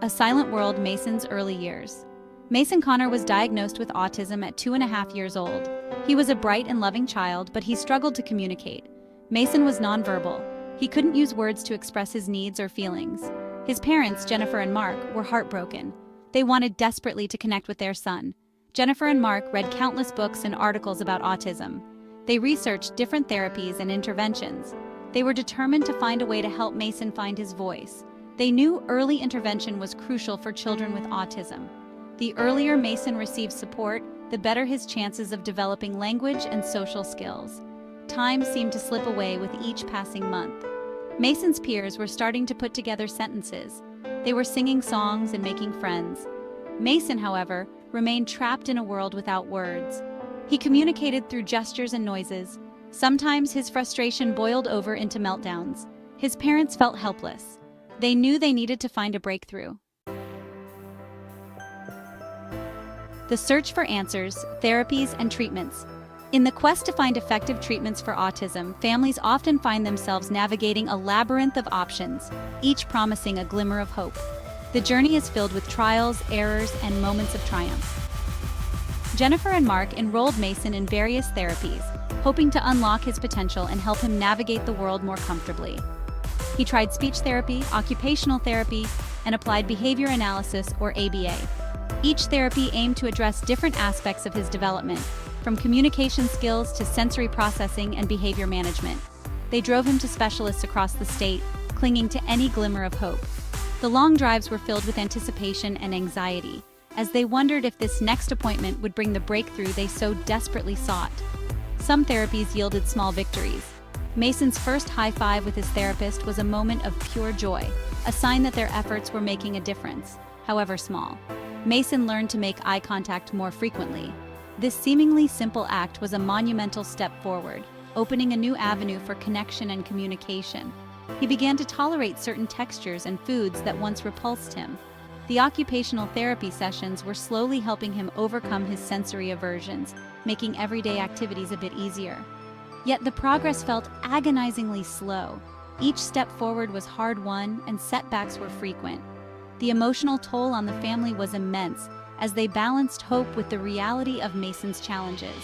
A Silent World: Mason's Early Years. Mason Connor was diagnosed with autism at 2.5 years old. He was a bright and loving child, but he struggled to communicate. Mason was nonverbal. He couldn't use words to express his needs or feelings. His parents, Jennifer and Mark, were heartbroken. They wanted desperately to connect with their son. Jennifer and Mark read countless books and articles about autism. They researched different therapies and interventions. They were determined to find a way to help Mason find his voice. They knew early intervention was crucial for children with autism. The earlier Mason received support, the better his chances of developing language and social skills. Time seemed to slip away with each passing month. Mason's peers were starting to put together sentences. They were singing songs and making friends. Mason, however, remained trapped in a world without words. He communicated through gestures and noises. Sometimes his frustration boiled over into meltdowns. His parents felt helpless. They knew they needed to find a breakthrough. The search for answers, therapies, and treatments. In the quest to find effective treatments for autism, families often find themselves navigating a labyrinth of options, each promising a glimmer of hope. The journey is filled with trials, errors, and moments of triumph. Jennifer and Mark enrolled Mason in various therapies, hoping to unlock his potential and help him navigate the world more comfortably. He tried speech therapy, occupational therapy, and applied behavior analysis, or ABA. Each therapy aimed to address different aspects of his development, from communication skills to sensory processing and behavior management. They drove him to specialists across the state, clinging to any glimmer of hope. The long drives were filled with anticipation and anxiety, as they wondered if this next appointment would bring the breakthrough they so desperately sought. Some therapies yielded small victories. Mason's first high five with his therapist was a moment of pure joy, a sign that their efforts were making a difference, however small. Mason learned to make eye contact more frequently. This seemingly simple act was a monumental step forward, opening a new avenue for connection and communication. He began to tolerate certain textures and foods that once repulsed him. The occupational therapy sessions were slowly helping him overcome his sensory aversions, making everyday activities a bit easier. Yet the progress felt agonizingly slow. Each step forward was hard-won, and setbacks were frequent. The emotional toll on the family was immense, as they balanced hope with the reality of Mason's challenges.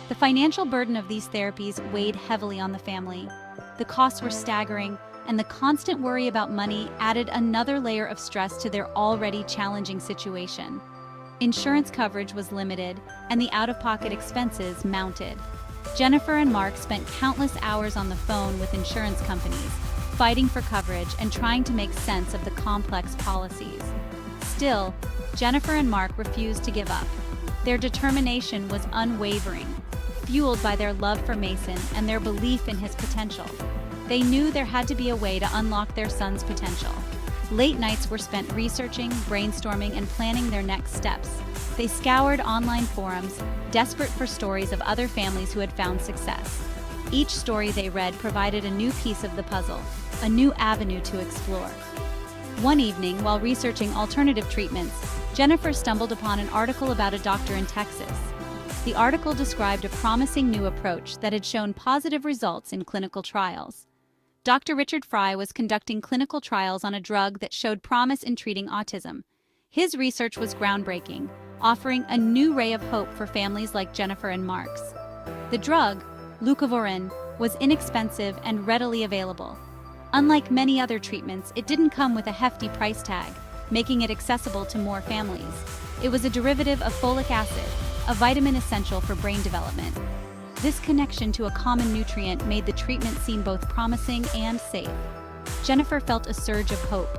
The financial burden of these therapies weighed heavily on the family. The costs were staggering, and the constant worry about money added another layer of stress to their already challenging situation. Insurance coverage was limited, and the out-of-pocket expenses mounted. Jennifer and Mark spent countless hours on the phone with insurance companies, fighting for coverage and trying to make sense of the complex policies. Still, Jennifer and Mark refused to give up. Their determination was unwavering, fueled by their love for Mason and their belief in his potential. They knew there had to be a way to unlock their son's potential. Late nights were spent researching, brainstorming, and planning their next steps. They scoured online forums, desperate for stories of other families who had found success. Each story they read provided a new piece of the puzzle, a new avenue to explore. One evening, while researching alternative treatments, Jennifer stumbled upon an article about a doctor in Texas. The article described a promising new approach that had shown positive results in clinical trials. Dr. Richard Frye was conducting clinical trials on a drug that showed promise in treating autism. His research was groundbreaking, offering a new ray of hope for families like Jennifer and Mark's. The drug, Leucovorin, was inexpensive and readily available. Unlike many other treatments, it didn't come with a hefty price tag, making it accessible to more families. It was a derivative of folic acid, a vitamin essential for brain development. This connection to a common nutrient made the treatment seem both promising and safe. Jennifer felt a surge of hope.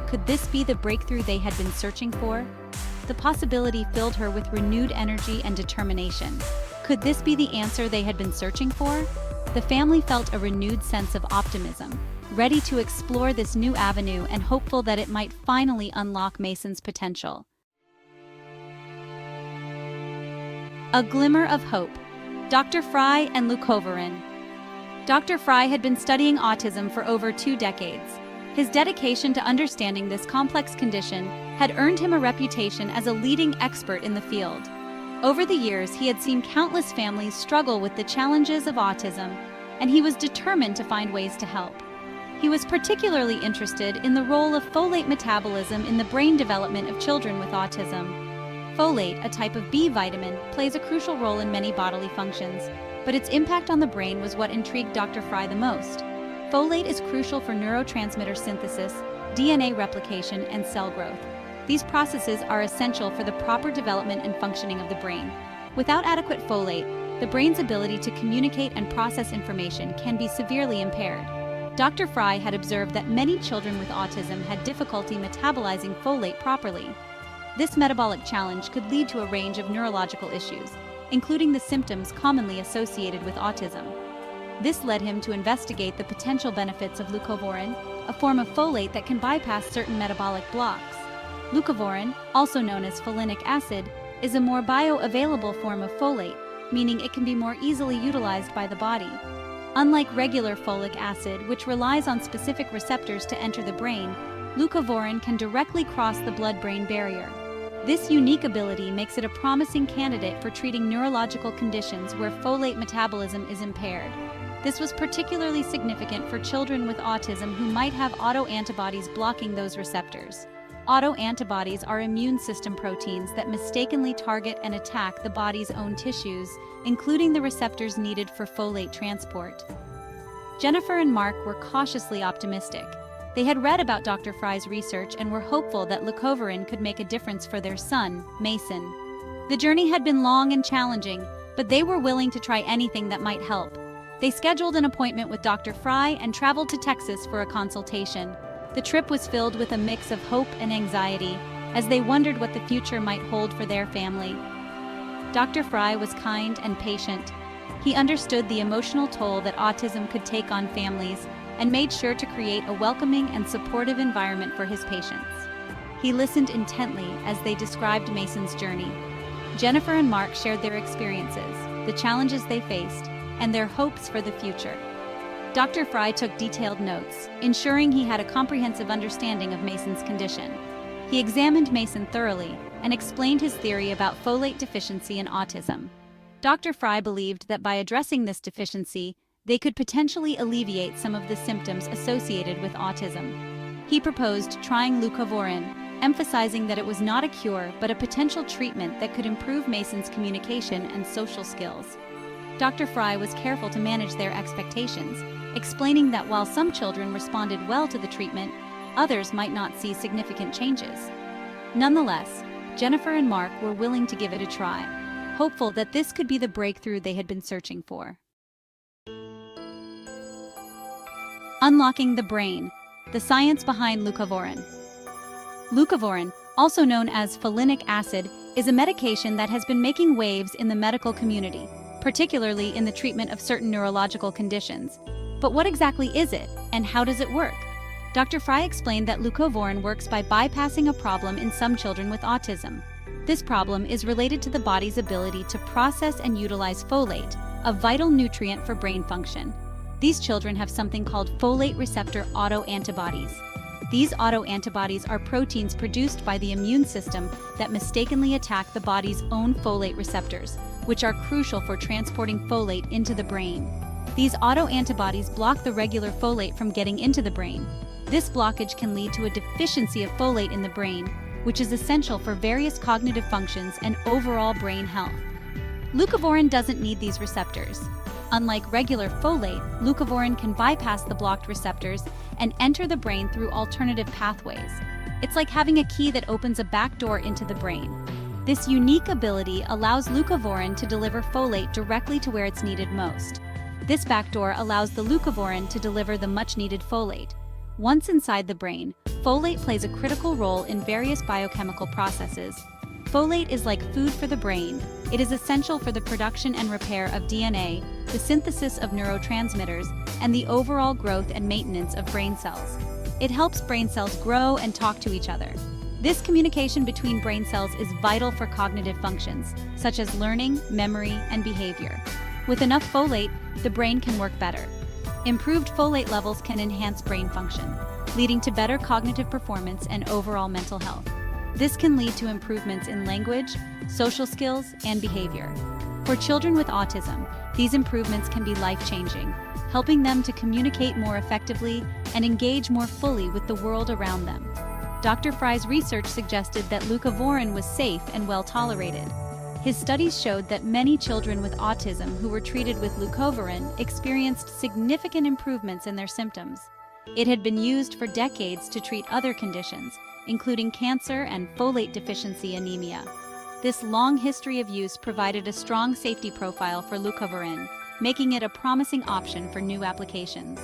Could this be the breakthrough they had been searching for? The possibility filled her with renewed energy and determination. Could this be the answer they had been searching for? The family felt a renewed sense of optimism, ready to explore this new avenue and hopeful that it might finally unlock Mason's potential. A glimmer of hope. Dr. Frye and Leucovorin. Dr. Frye had been studying autism for over 2 decades. His dedication to understanding this complex condition had earned him a reputation as a leading expert in the field. Over the years, he had seen countless families struggle with the challenges of autism, and he was determined to find ways to help. He was particularly interested in the role of folate metabolism in the brain development of children with autism. Folate, a type of B vitamin, plays a crucial role in many bodily functions, but its impact on the brain was what intrigued Dr. Frye the most. Folate is crucial for neurotransmitter synthesis, DNA replication, and cell growth. These processes are essential for the proper development and functioning of the brain. Without adequate folate, the brain's ability to communicate and process information can be severely impaired. Dr. Frye had observed that many children with autism had difficulty metabolizing folate properly. This metabolic challenge could lead to a range of neurological issues, including the symptoms commonly associated with autism. This led him to investigate the potential benefits of leucovorin, a form of folate that can bypass certain metabolic blocks. Leucovorin, also known as folinic acid, is a more bioavailable form of folate, meaning it can be more easily utilized by the body. Unlike regular folic acid, which relies on specific receptors to enter the brain, leucovorin can directly cross the blood-brain barrier. This unique ability makes it a promising candidate for treating neurological conditions where folate metabolism is impaired. This was particularly significant for children with autism who might have autoantibodies blocking those receptors. Autoantibodies are immune system proteins that mistakenly target and attack the body's own tissues, including the receptors needed for folate transport. Jennifer and Mark were cautiously optimistic. They had read about Dr. Frye's research and were hopeful that leucovorin could make a difference for their son, Mason. The journey had been long and challenging, but they were willing to try anything that might help. They scheduled an appointment with Dr. Frye and traveled to Texas for a consultation. The trip was filled with a mix of hope and anxiety, as they wondered what the future might hold for their family. Dr. Frye was kind and patient. He understood the emotional toll that autism could take on families and made sure to create a welcoming and supportive environment for his patients. He listened intently as they described Mason's journey. Jennifer and Mark shared their experiences, the challenges they faced, and their hopes for the future. Dr. Frye took detailed notes, ensuring he had a comprehensive understanding of Mason's condition. He examined Mason thoroughly and explained his theory about folate deficiency in autism. Dr. Frye believed that by addressing this deficiency, they could potentially alleviate some of the symptoms associated with autism. He proposed trying leucovorin, emphasizing that it was not a cure but a potential treatment that could improve Mason's communication and social skills. Dr. Frye was careful to manage their expectations, explaining that while some children responded well to the treatment, others might not see significant changes. Nonetheless, Jennifer and Mark were willing to give it a try, hopeful that this could be the breakthrough they had been searching for. Unlocking the brain, the science behind leucovorin. Leucovorin, also known as folinic acid, is a medication that has been making waves in the medical community, particularly in the treatment of certain neurological conditions. But what exactly is it, and how does it work? Dr. Frye explained that leucovorin works by bypassing a problem in some children with autism. This problem is related to the body's ability to process and utilize folate, a vital nutrient for brain function. These children have something called folate receptor autoantibodies. These autoantibodies are proteins produced by the immune system that mistakenly attack the body's own folate receptors, which are crucial for transporting folate into the brain. These autoantibodies block the regular folate from getting into the brain. This blockage can lead to a deficiency of folate in the brain, which is essential for various cognitive functions and overall brain health. Leucovorin doesn't need these receptors. Unlike regular folate, leucovorin can bypass the blocked receptors and enter the brain through alternative pathways. It's like having a key that opens a back door into the brain. This unique ability allows leucovorin to deliver folate directly to where it's needed most. This backdoor allows the leucovorin to deliver the much-needed folate. Once inside the brain, folate plays a critical role in various biochemical processes. Folate is like food for the brain. It is essential for the production and repair of DNA, the synthesis of neurotransmitters, and the overall growth and maintenance of brain cells. It helps brain cells grow and talk to each other. This communication between brain cells is vital for cognitive functions, such as learning, memory, and behavior. With enough folate, the brain can work better. Improved folate levels can enhance brain function, leading to better cognitive performance and overall mental health. This can lead to improvements in language, social skills, and behavior. For children with autism, these improvements can be life-changing. helping them to communicate more effectively and engage more fully with the world around them. Dr. Frye's research suggested that leucovorin was safe and well tolerated. His studies showed that many children with autism who were treated with leucovorin experienced significant improvements in their symptoms. It had been used for decades to treat other conditions, including cancer and folate deficiency anemia. This long history of use provided a strong safety profile for leucovorin, making it a promising option for new applications.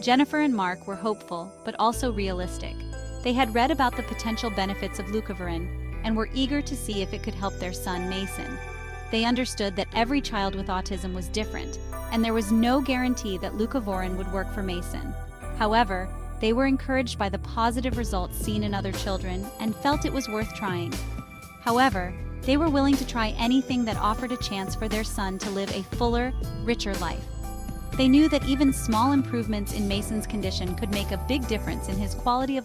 Jennifer and Mark were hopeful, but also realistic. They had read about the potential benefits of leucovorin and were eager to see if it could help their son Mason. They understood that every child with autism was different, and there was no guarantee that leucovorin would work for Mason. However, they were encouraged by the positive results seen in other children and felt it was worth trying. However, they were willing to try anything that offered a chance for their son to live a fuller, richer life. They knew that even small improvements in Mason's condition could make a big difference in his quality of